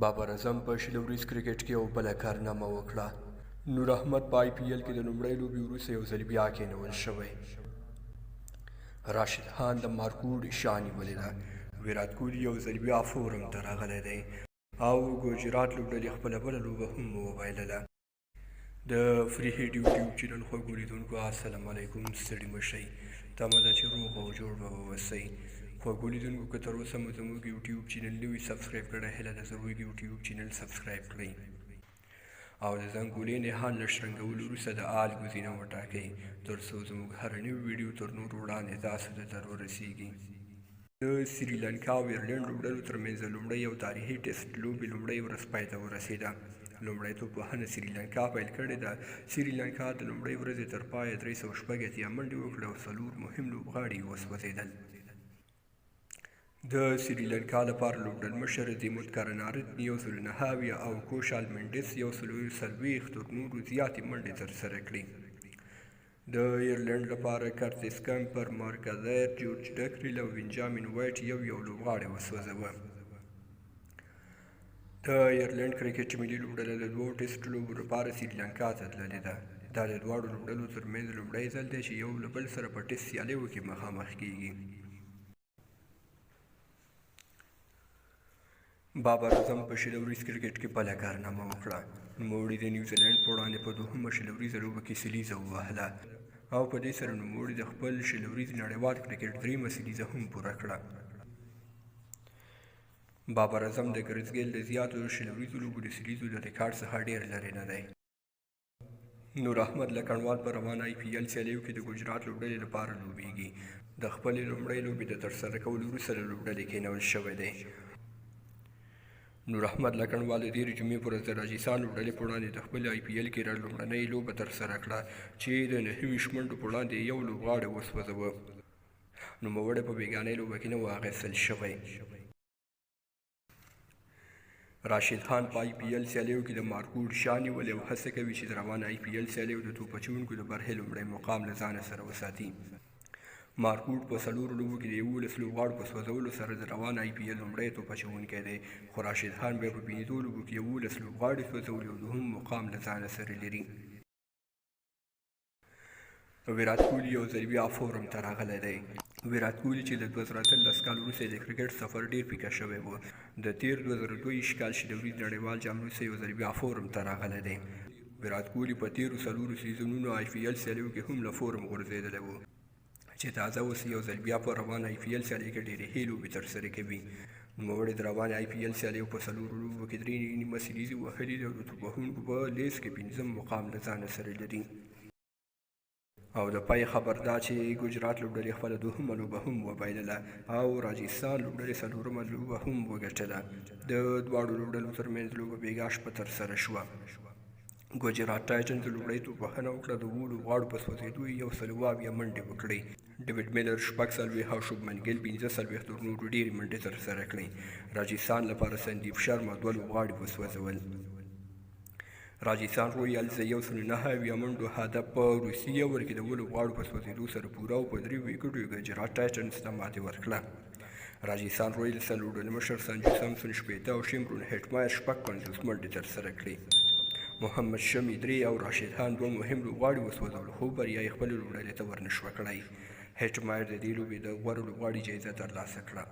بابر اعظم په شل ورځ کرکټ کې یو بله کارنامه وکړه. نور احمد په آی پی ایل کې د لومړۍ لوبې وروسته یو ځل بیا کېنول شوی. راشد خان د مارکوډ شا نیولې ده. ویرات کوهلي یو ځل بیا فورم ته راغلی دی او ګوجرات لوبډلې خپله بله لوبه هم وبایلله. د فری هیټ یوټیوب چینل خوږو لیدونکو السلام علیکم، ستړي مه شئ. تمه ده چې روغ او جوړ به واوسئ. خوږو لیدونکو که تر اوسه مو زموږ یوټیوب چینل نه وي سبسکرایب کړی، هیله ده زموږ یوټیوب چینل سبسکرایب کړئ او د زنګولې نښان له شرنګولو وروسته د آل ګزینه وټاکئ تر څو زموږ هره نوې ویډیو تر نورو وړاندې تاسو ته در ورسیږي. د سریلانکا او ایرلینډ لوبډلو ترمنځ د لومړۍ او تاریخي ټیسټ لوبې لومړۍ ورځ پای ته ورسېده. لومړیتوب وهنه سریلانکا پیل کړې ده. سریلانکا د لومړۍ ورځې تر پایه 380 منډې وکړې او 4 مهم لوبغاړي وسوځېدل. د سریلانکا لپاره لوبډلمشر دیموت کارنارتن 190 او کوشال منډس 140 تر نورو زیاتې منډې ترسره کړې. د ایرلینډ لپاره کرتس کمپر، مارکزایر، جورج ډکریل او بنجامین وایټ یو لوبغاړی وسوځوه. د ایرلینډ کرکټ ملي لوبډله د 2 ټیسټ لوبو لپاره سریلانکا ته تللې ده. دا د دواړو لوبډلو ترمنځ لومړی ځل دی چې یو له بل سره په ټیسټ سیالیو کې مخامخ کیږي. بابر اعظم په شل ورځ کرکټ کې بله کارنامه وکړه. نوموړي د نیوزیلینډ په وړاندې په دوهمه شل ورځه لوبه کې سلیزه ووهله او په دې سره نوموړي د خپل شل ورځ نړیوال کرکټ دریمه سلیزه هم پوره کړه. بابر اعظم د ګرځګیل د زیاتو شل ورځو لوبو د سلیزو د ریکارډ څخه ډېر لرې نه دی. نور احمد لکنوال په روانه آی پی ایل سیالیو کې د ګجرات لوبډلې لپاره لوبیږي. د خپلې لومړۍ لوبې د ترسره کولو وروسته له لوبډلې کېنول شوی دی. نور احمد لکنوال د تېرې جمعې په ورځ د راجستان لوبډلې په وړاندې د خپل آی پی ایل کیریر لومړنۍ لوبه ترسره کړه چې د 29 منډو په وړاندې یو لوبغاړی وسوځوه. نوموړی په بېګانۍ لوبه کې نه و اخیستل شوی. راشد خان په آی پی ایل سیالیو کې د مارکوډ شا نیولې او هڅه کوي چې د روانه آی پی ایل سیالیو د توپ اچوونکو د برخې لومړی مقام له ځانه سره وساتي. مارکوډ په 4 لوبو کې د 11 لوبغاړو په سوځولو سره د روان آی پی ایل لومړی توپ اچوونکی دی، خو راشد خان بیا په 15 لوبو کې 11 لوبغاړي سوځولي او دوهم مقام له ځانه سره لري. ویرات کوهلي یو ځل بیا فورم ته راغلی دی. ویرات کوهلي چې د 2013 کال وروسته د کرکټ سفر ډېر پیکه شوی و، د تېر 2022 کال شل ورځ نړیوال جام وروسته یو ځل بیا فورم ته راغلی دی. ویرات کوهلي په تېرو 4 سیزنونو آی پی ایل سیالیو کې هم له فورم غورځېدلی و چې تازه اوس یو ځل بیا په روان آی پی ایل سیالۍ کې ډېرې ښې لوبې ترسره کوي. نوموړی د روان آی پی ایل سیالیو په 4 لوبو کې 3 نیمه سلیزې وهلې دي او د توپ وهونکو په لیست کې 5م مقام له ځانه سره لري. او د پای خبر دا چې ګجرات لوبډلې خپله دوهمه لوبه هم وبایلله او راجستان لوبډلې 4مه لوبه هم وګټله. د دواړو لوبډلو ترمنځ لوبه بېګا شپه ترسره شوه. ګجرات ټایټنز لومړی توپ وهنه وکړه، د 7 لوبغاړو په سوځېدو یې 120 منډې وکړې. ډیوډ میلر 40 او شوبمن ګیل 45 تر نورو ډېرې منډې ترسره کړې. راجستان لپاره سندیپ شرما 2 لوبغاړي وسوځول. راجستان رویالز 190 منډو هدف په روسیې اوور کې د 7 لوبغاړو په سوځېدو سره پوره او په 3 ویکټو یې ګجرات ټایټنز ته ماتې ورکړه. راجستان رویالز لوبډلمشر سنجو سامسون 80 او شیمرون هیټمایر 55 منډې ترسره کړې. محمد شمی 3 او راشد خان 2 مهم لوبغاړي وسوځول، خو بریا یې خپلې لوبډلې ته ورنشوه کړی. هیټمایر د دې لوبې د غوره لوبغاړي جایزه ترلاسه کړه.